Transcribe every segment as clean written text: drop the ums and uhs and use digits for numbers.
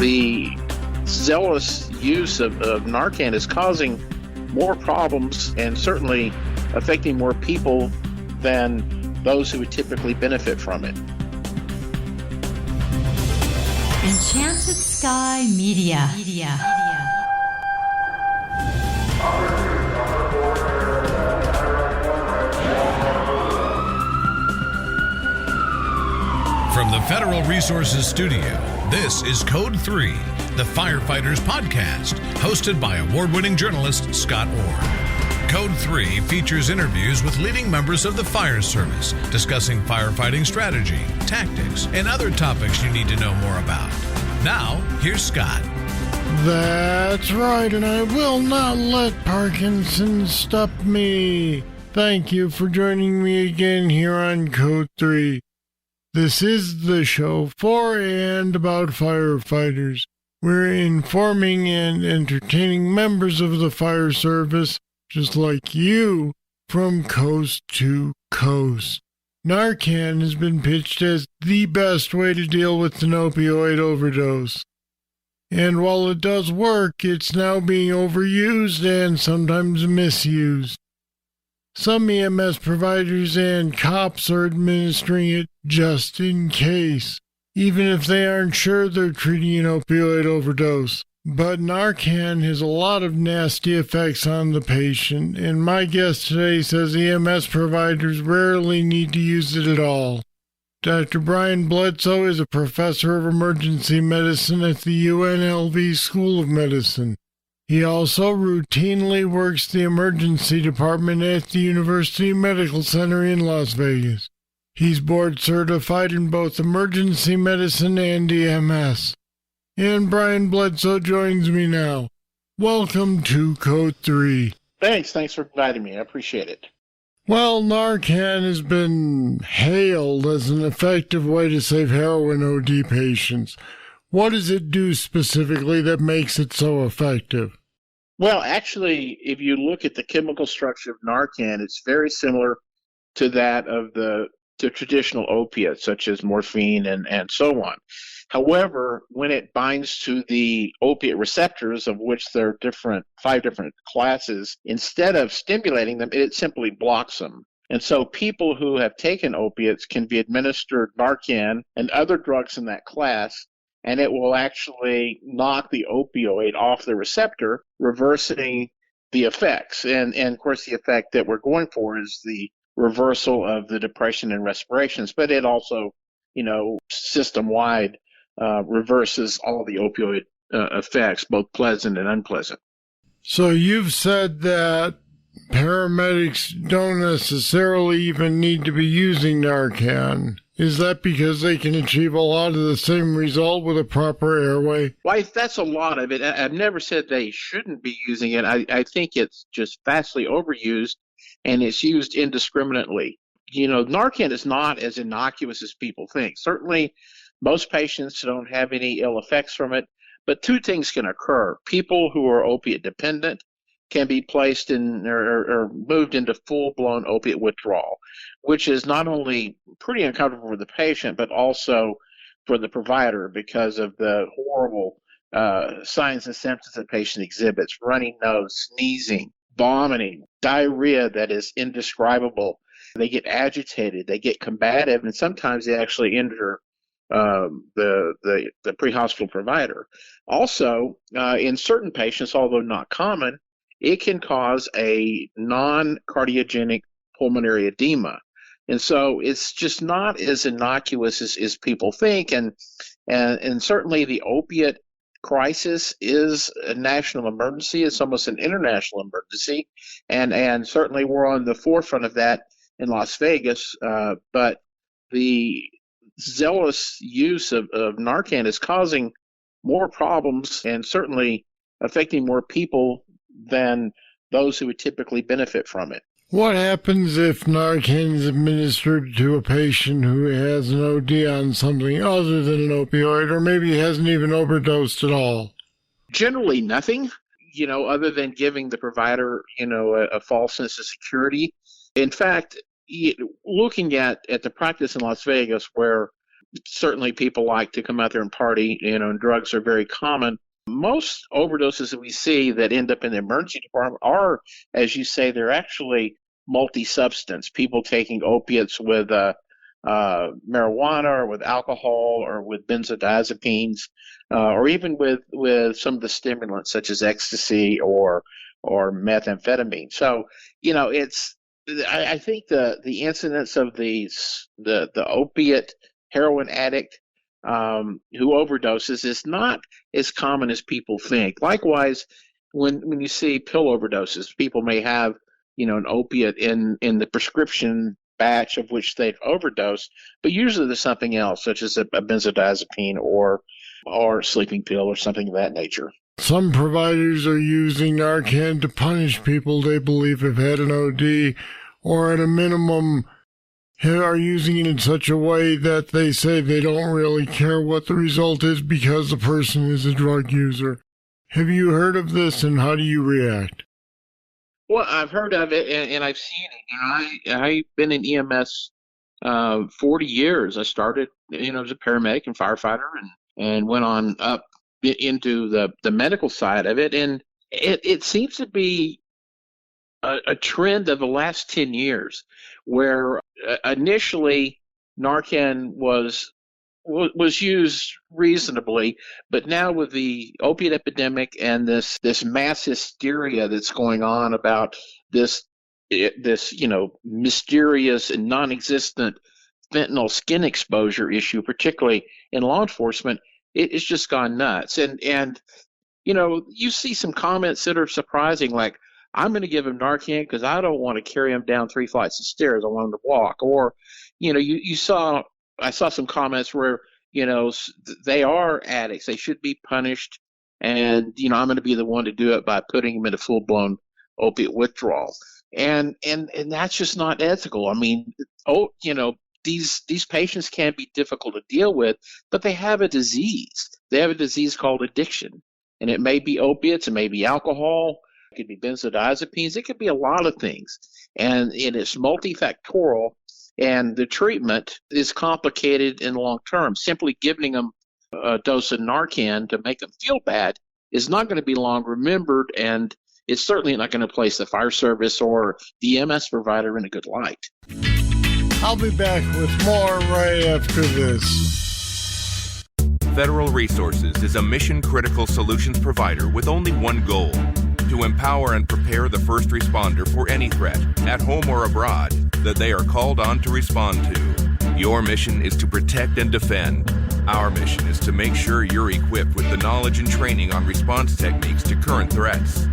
The zealous use of Narcan is causing more problems and certainly affecting more people than those who would typically benefit from it. Enchanted Sky Media. From the Federal Resources Studio, this is Code 3, the Firefighters podcast, hosted by award-winning journalist Scott Orr. Code 3 features interviews with leading members of the fire service, discussing firefighting strategy, tactics, and other topics you need to know more about. Now, here's Scott. That's right, and I will not let Parkinson's stop me. Thank you for joining me again here on Code 3. This is the show for and about firefighters. We're informing and entertaining members of the fire service, just like you, from coast to coast. Narcan has been pitched as the best way to deal with an opioid overdose. And while it does work, it's now being overused and sometimes misused. Some EMS providers and cops are administering it just in case, even if they aren't sure they're treating an opioid overdose. But Narcan has a lot of nasty effects on the patient, and my guest today says EMS providers rarely need to use it at all. Dr. Bryan Bledsoe is a professor of emergency medicine at the UNLV School of Medicine. He also routinely works the emergency department at the University Medical Center in Las Vegas. He's board certified in both emergency medicine and EMS. And Bryan Bledsoe joins me now. Welcome to Code 3. Thanks for inviting me. I appreciate it. Well, Narcan has been hailed as an effective way to save heroin OD patients. What does it do specifically that makes it so effective? Well, actually, if you look at the chemical structure of Narcan, it's very similar to that of the traditional opiates, such as morphine and so on. However, when it binds to the opiate receptors, of which there are 5 different classes, instead of stimulating them, it simply blocks them. And so people who have taken opiates can be administered Narcan and other drugs in that class, and it will actually knock the opioid off the receptor, reversing the effects. And of course, the effect that we're going for is the reversal of the depression and respirations, but it also, system-wide reverses all the opioid effects, both pleasant and unpleasant. So you've said that paramedics don't necessarily even need to be using Narcan. Is that because they can achieve a lot of the same result with a proper airway? Well, that's a lot of it. I've never said they shouldn't be using it. I think it's just vastly overused, and it's used indiscriminately. Narcan is not as innocuous as people think. Certainly, most patients don't have any ill effects from it, but 2 things can occur. People who are opiate dependent can be placed in or moved into full-blown opiate withdrawal, which is not only pretty uncomfortable for the patient, but also for the provider because of the horrible signs and symptoms the patient exhibits: runny nose, sneezing, vomiting, diarrhea that is indescribable. They get agitated, they get combative, and sometimes they actually injure the pre-hospital provider. Also, in certain patients, although not common, it can cause a non-cardiogenic pulmonary edema. And so it's just not as innocuous as people think. And certainly the opiate crisis is a national emergency. It's almost an international emergency. And certainly we're on the forefront of that in Las Vegas. But the zealous use of Narcan is causing more problems and certainly affecting more people than those who would typically benefit from it. What happens if Narcan is administered to a patient who has an OD on something other than an opioid, or maybe hasn't even overdosed at all? Generally nothing, other than giving the provider, a false sense of security. In fact, looking at the practice in Las Vegas where certainly people like to come out there and party, and drugs are very common. Most overdoses that we see that end up in the emergency department are, as you say, they're actually multi-substance. People taking opiates with marijuana or with alcohol or with benzodiazepines, or even with some of the stimulants such as ecstasy or methamphetamine. So, I think the incidence of the opiate heroin addict who overdoses is not as common as people think. Likewise, when you see pill overdoses, people may have an opiate in the prescription batch of which they've overdosed, but usually there's something else, such as a benzodiazepine or a sleeping pill or something of that nature. Some providers are using Narcan to punish people they believe have had an OD, or at a minimum are using it in such a way that they say they don't really care what the result is because the person is a drug user. Have you heard of this, and how do you react? Well, I've heard of it, and I've seen it. I've been in EMS 40 years. I started, as a paramedic and firefighter, and went on up into the medical side of it. And it seems to be a trend of the last 10 years where initially Narcan was used reasonably, but now with the opiate epidemic and this mass hysteria that's going on about this mysterious and non-existent fentanyl skin exposure issue, particularly in law enforcement, it's just gone nuts. And you see some comments that are surprising, like, I'm going to give him Narcan because I don't want to carry him down 3 flights of stairs. I want him to walk. Or, I saw some comments where, they are addicts. They should be punished. And, I'm going to be the one to do it by putting them in a full-blown opiate withdrawal. And that's just not ethical. I mean, these patients can be difficult to deal with, but they have a disease. They have a disease called addiction. And it may be opiates, it may be alcohol, it could be benzodiazepines, it could be a lot of things. And it's multifactorial, and the treatment is complicated in the long term. Simply giving them a dose of Narcan to make them feel bad is not going to be long remembered, and it's certainly not going to place the fire service or the EMS provider in a good light. I'll be back with more right after this. Federal Resources is a mission-critical solutions provider with only one goal: to empower and prepare the first responder for any threat, at home or abroad, that they are called on to respond to. Your mission is to protect and defend. Our mission is to make sure you're equipped with the knowledge and training on response techniques to current threats.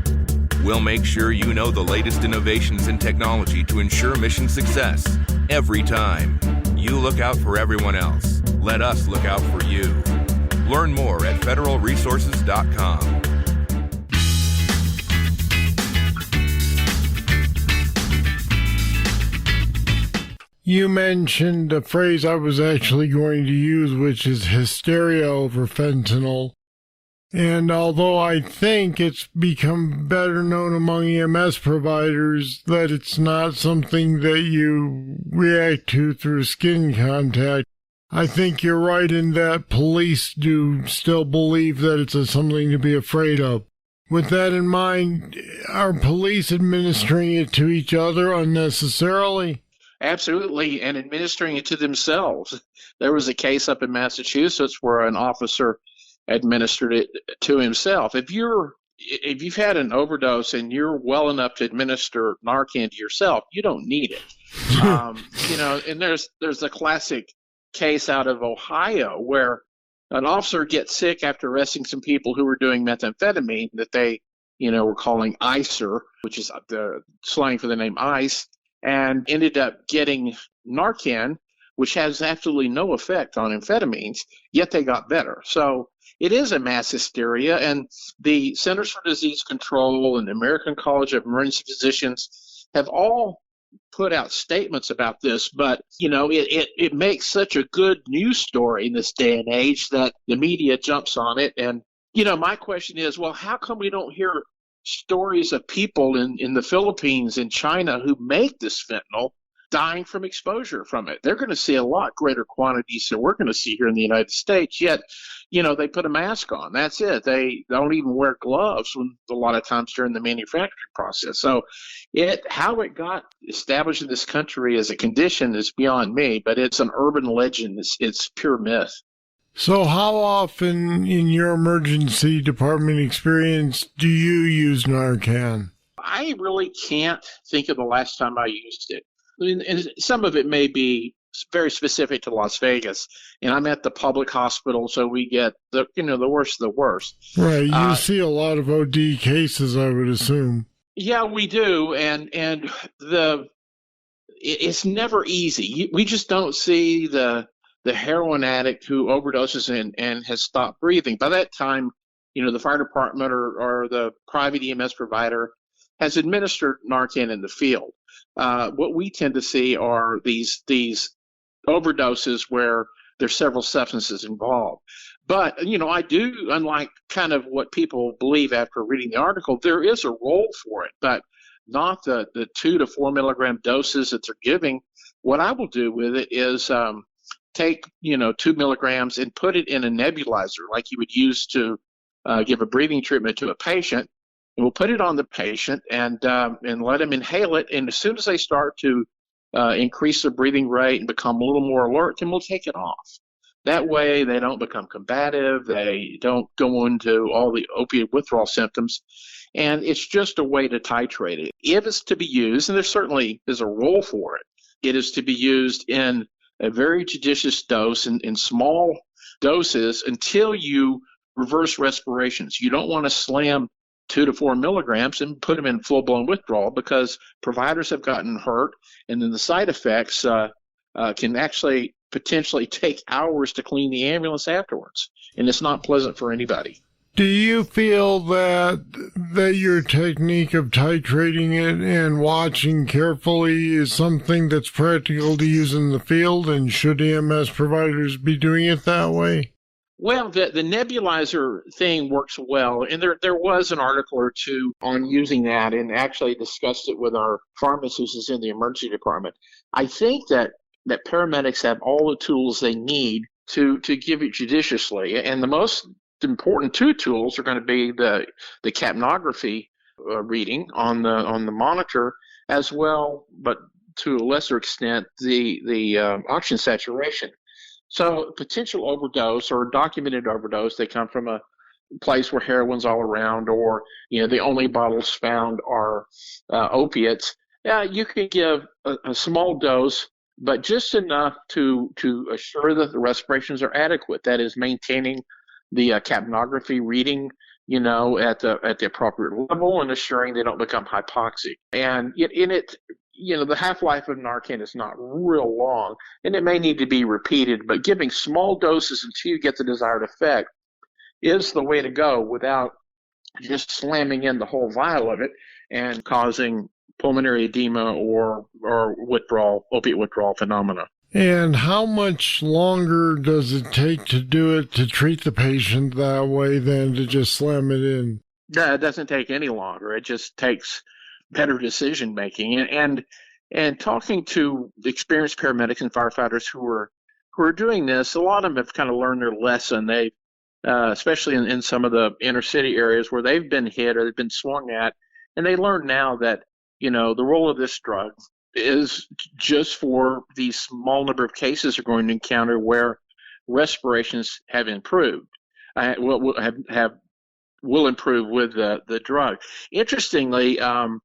We'll make sure you know the latest innovations in technology to ensure mission success every time. You look out for everyone else. Let us look out for you. Learn more at federalresources.com. You mentioned a phrase I was actually going to use, which is hysteria over fentanyl. And although I think it's become better known among EMS providers that it's not something that you react to through skin contact, I think you're right in that police do still believe that it's something to be afraid of. With that in mind, are police administering it to each other unnecessarily? Absolutely, and administering it to themselves. There was a case up in Massachusetts where an officer administered it to himself. If you've had an overdose and you're well enough to administer Narcan to yourself, you don't need it. And there's a classic case out of Ohio where an officer gets sick after arresting some people who were doing methamphetamine that they, were calling ICER, which is the slang for the name ICE, and ended up getting Narcan, which has absolutely no effect on amphetamines, yet they got better. So it is a mass hysteria, and the Centers for Disease Control and the American College of Emergency Physicians have all put out statements about this, but it makes such a good news story in this day and age that the media jumps on it. And my question is, well, how come we don't hear stories of people in the Philippines and China who make this fentanyl dying from exposure from it. They're going to see a lot greater quantities than we're going to see here in the United States. Yet, they put a mask on. That's it. They don't even wear gloves a lot of times during the manufacturing process. So how it got established in this country as a condition is beyond me, but it's an urban legend. It's pure myth. So how often in your emergency department experience do you use Narcan? I really can't think of the last time I used it. I mean, and some of it may be very specific to Las Vegas, and I'm at the public hospital, so we get the worst of the worst. Right, you see a lot of OD cases, I would assume. Yeah, we do, and it's never easy. We just don't see the heroin addict who overdoses and has stopped breathing. By that time, the fire department or the private EMS provider has administered Narcan in the field. What we tend to see are these overdoses where there's several substances involved. But, I do, unlike kind of what people believe after reading the article, there is a role for it, but not the 2 to 4 milligram doses that they're giving. What I will do with it is take, 2 milligrams and put it in a nebulizer like you would use to give a breathing treatment to a patient. And we'll put it on the patient and let them inhale it. And as soon as they start to increase their breathing rate and become a little more alert, then we'll take it off. That way they don't become combative. They don't go into all the opiate withdrawal symptoms. And it's just a way to titrate it. If it's to be used, and there certainly is a role for it, it is to be used in a very judicious dose in small doses until you reverse respirations. You don't want to slam 2 to 4 milligrams and put them in full-blown withdrawal because providers have gotten hurt, and then the side effects can actually potentially take hours to clean the ambulance afterwards, and it's not pleasant for anybody. Do you feel that your technique of titrating it and watching carefully is something that's practical to use in the field, and should EMS providers be doing it that way? Well, the nebulizer thing works well, and there was an article or two on using that, and actually discussed it with our pharmacist who's in the emergency department. I think that paramedics have all the tools they need to give it judiciously, and the most important 2 tools are going to be the capnography reading on the monitor, as well, but to a lesser extent, the oxygen saturation. So potential overdose or documented overdose, they come from a place where heroin's all around, or the only bottles found are opiates. You can give a small dose, but just enough to assure that the respirations are adequate. That is, maintaining the capnography reading, at the appropriate level, and assuring they don't become hypoxic. And the half-life of Narcan is not real long, and it may need to be repeated, but giving small doses until you get the desired effect is the way to go without just slamming in the whole vial of it and causing pulmonary edema or opiate withdrawal phenomena. And how much longer does it take to do it to treat the patient that way than to just slam it in? Yeah, it doesn't take any longer. It just takes better decision making, and talking to experienced paramedics and firefighters who are doing this, a lot of them have kind of learned their lesson. They especially in some of the inner city areas where they've been hit or they've been swung at, and they learn now that the role of this drug is just for these small number of cases they're going to encounter where respirations have improved, will improve with the drug. Interestingly, I'm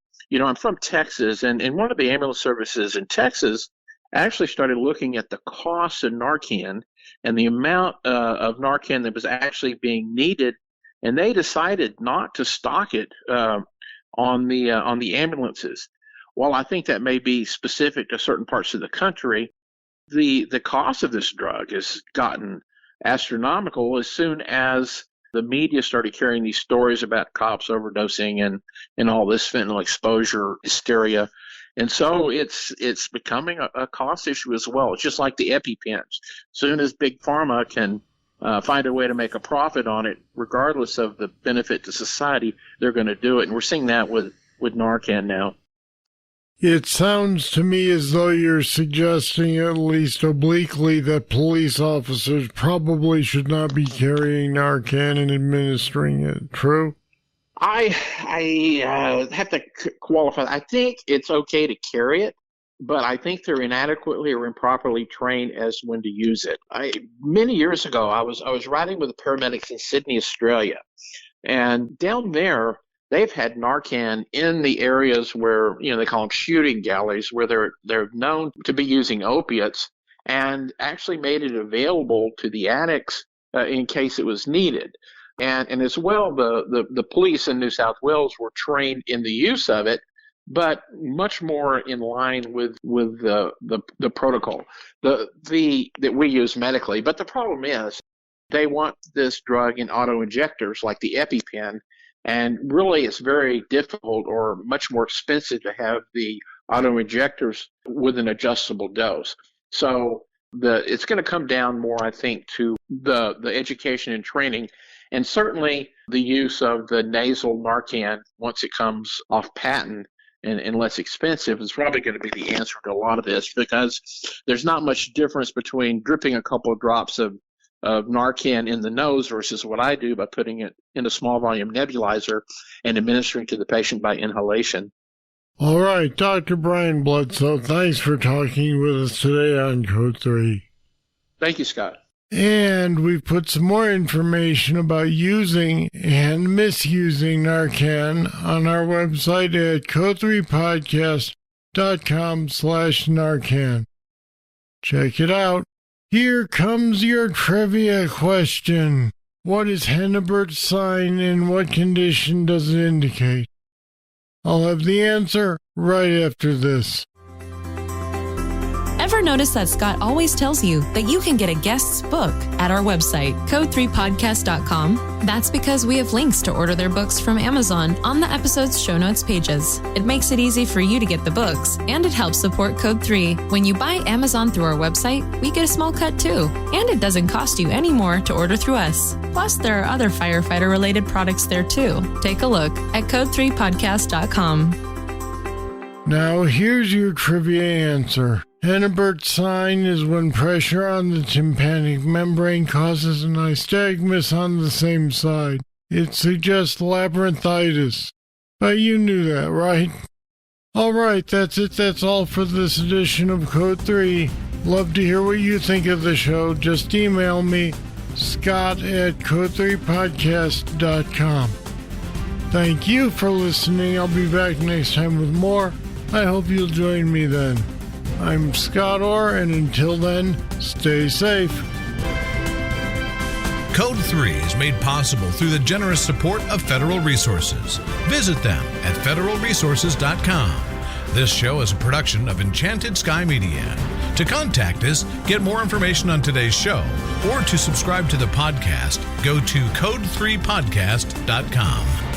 from Texas, and one of the ambulance services in Texas actually started looking at the cost of Narcan and the amount of Narcan that was actually being needed, and they decided not to stock it on the ambulances. While I think that may be specific to certain parts of the country, the cost of this drug has gotten astronomical as soon as the media started carrying these stories about cops overdosing and all this fentanyl exposure hysteria. And so it's becoming a cost issue as well. It's just like the EpiPens. Soon as Big Pharma can find a way to make a profit on it, regardless of the benefit to society, they're going to do it. And we're seeing that with Narcan now. It sounds to me as though you're suggesting, at least obliquely, that police officers probably should not be carrying Narcan and administering it. True? I have to qualify. I think it's okay to carry it, but I think they're inadequately or improperly trained as when to use it. Many years ago, I was riding with the paramedics in Sydney, Australia, and down there they've had Narcan in the areas where they call them shooting galleries, where they're known to be using opiates, and actually made it available to the addicts in case it was needed. And as well, the police in New South Wales were trained in the use of it, but much more in line with the protocol that we use medically. But the problem is they want this drug in auto-injectors like the EpiPen, and really it's very difficult or much more expensive to have the auto-injectors with an adjustable dose. So it's going to come down more, I think, to the education and training. And certainly the use of the nasal Narcan, once it comes off patent and less expensive, is probably going to be the answer to a lot of this, because there's not much difference between dripping a couple of drops of Narcan in the nose versus what I do by putting it in a small volume nebulizer and administering to the patient by inhalation. All right, Dr. Bryan Bledsoe, thanks for talking with us today on Code 3. Thank you, Scott. And we've put some more information about using and misusing Narcan on our website at code3podcast.com/Narcan. Check it out. Here comes your trivia question. What is Hennebert's sign and what condition does it indicate? I'll have the answer right after this. Ever notice that Scott always tells you that you can get a guest's book at our website, code3podcast.com? That's because we have links to order their books from Amazon on the episode's show notes pages. It makes it easy for you to get the books, and it helps support Code 3. When you buy Amazon through our website, we get a small cut too, and it doesn't cost you any more to order through us. Plus, there are other firefighter-related products there too. Take a look at code3podcast.com. Now, here's your trivia answer. Hennebert's sign is when pressure on the tympanic membrane causes an nystagmus on the same side. It suggests labyrinthitis. But you knew that, right? All right, that's it. That's all for this edition of Code 3. Love to hear what you think of the show. Just email me, scott@code3podcast.com. Thank you for listening. I'll be back next time with more. I hope you'll join me then. I'm Scott Orr, and until then, stay safe. Code 3 is made possible through the generous support of Federal Resources. Visit them at federalresources.com. This show is a production of Enchanted Sky Media. To contact us, get more information on today's show, or to subscribe to the podcast, go to code3podcast.com.